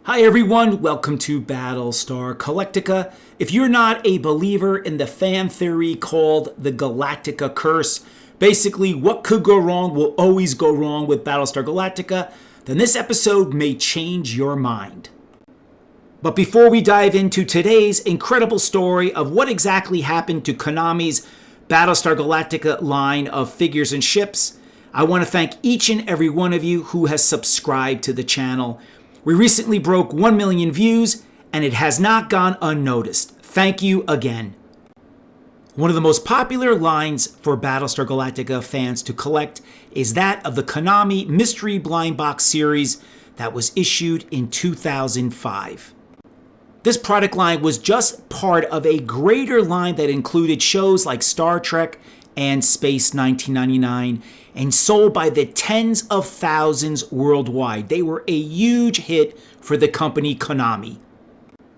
Hi everyone, welcome to Battlestar Galactica. If you're not a believer in the fan theory called the Galactica curse, basically what could go wrong will always go wrong with Battlestar Galactica, then this episode may change your mind. But before we dive into today's incredible story of what exactly happened to Konami's Battlestar Galactica line of figures and ships, I want to thank each and every one of you who has subscribed to the channel. We recently broke 1 million views, and it has not gone unnoticed. Thank you again. One of the most popular lines for Battlestar Galactica fans to collect is that of the Konami Mystery Blind Box series that was issued in 2005. This product line was just part of a greater line that included shows like Star Trek and Space 1999 and sold by the tens of thousands worldwide. They were a huge hit for the company Konami.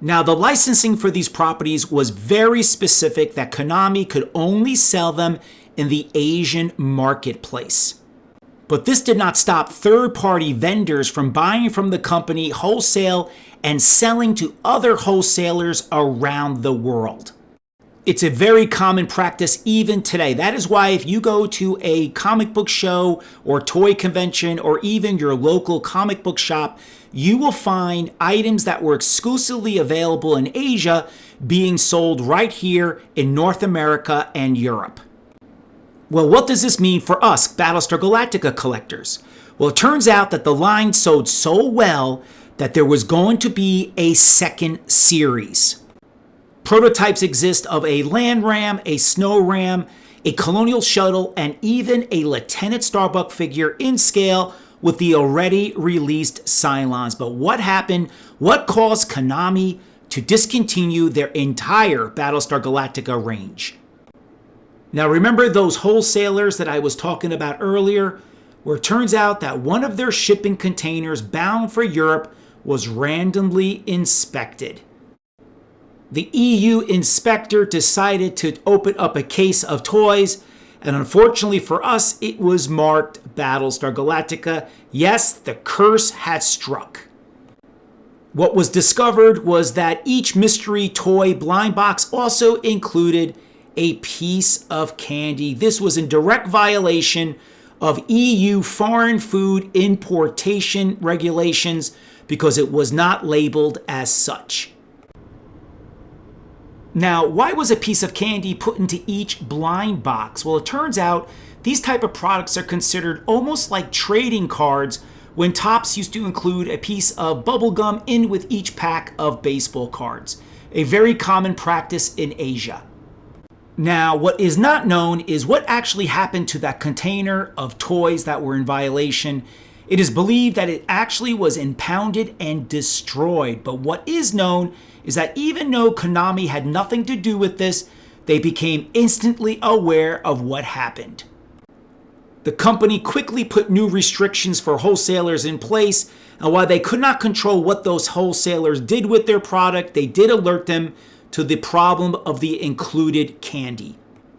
Now, the licensing for these properties was very specific that Konami could only sell them in the Asian marketplace. But this did not stop third-party vendors from buying from the company wholesale and selling to other wholesalers around the world. It's a very common practice even today. That is why if you go to a comic book show or toy convention or even your local comic book shop, you will find items that were exclusively available in Asia being sold right here in North America and Europe. Well, what does this mean for us Battlestar Galactica collectors? Well, it turns out that the line sold so well that there was going to be a second series. Prototypes exist of a land ram, a snow ram, a colonial shuttle, and even a Lieutenant Starbuck figure in scale with the already released Cylons. But what happened? What caused Konami to discontinue their entire Battlestar Galactica range? Now remember those wholesalers that I was talking about earlier, where it turns out that one of their shipping containers bound for Europe was randomly inspected. The EU inspector decided to open up a case of toys, and unfortunately for us, it was marked Battlestar Galactica. Yes, the curse had struck. What was discovered was that each mystery toy blind box also included a piece of candy. This was in direct violation of EU foreign food importation regulations because it was not labeled as such. Now, why was a piece of candy put into each blind box? Well, it turns out these type of products are considered almost like trading cards when Topps used to include a piece of bubble gum in with each pack of baseball cards, a very common practice in Asia. Now, what is not known is what actually happened to that container of toys that were in violation. It is believed that it actually was impounded and destroyed, but what is known is that even though Konami had nothing to do with this, they became instantly aware of what happened. The company quickly put new restrictions for wholesalers in place, and while they could not control what those wholesalers did with their product, they did alert them to the problem of the included candy.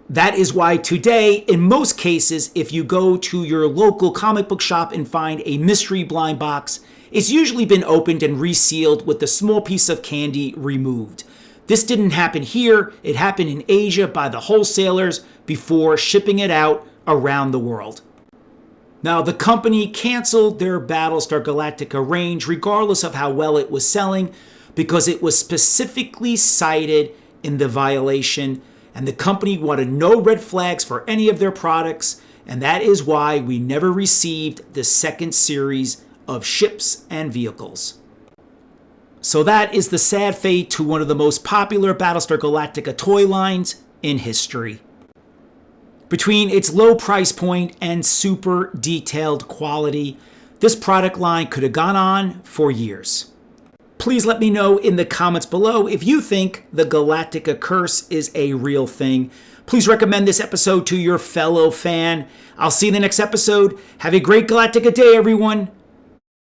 That is why today, in most cases, if you go to your local comic book shop and find a mystery blind box, it's usually been opened and resealed with a small piece of candy removed. This didn't happen here. It happened in Asia by the wholesalers before shipping it out around the world. Now, the company canceled their Battlestar Galactica range regardless of how well it was selling because it was specifically cited in the violation, and the company wanted no red flags for any of their products, and that is why we never received the second series of ships and vehicles. So that is the sad fate to one of the most popular Battlestar Galactica toy lines in history. Between its low price point and super detailed quality, this product line could have gone on for years. Please let me know in the comments below if you think the Galactica curse is a real thing. Please recommend this episode to your fellow fan. I'll see you in the next episode. Have a great Galactica day, everyone.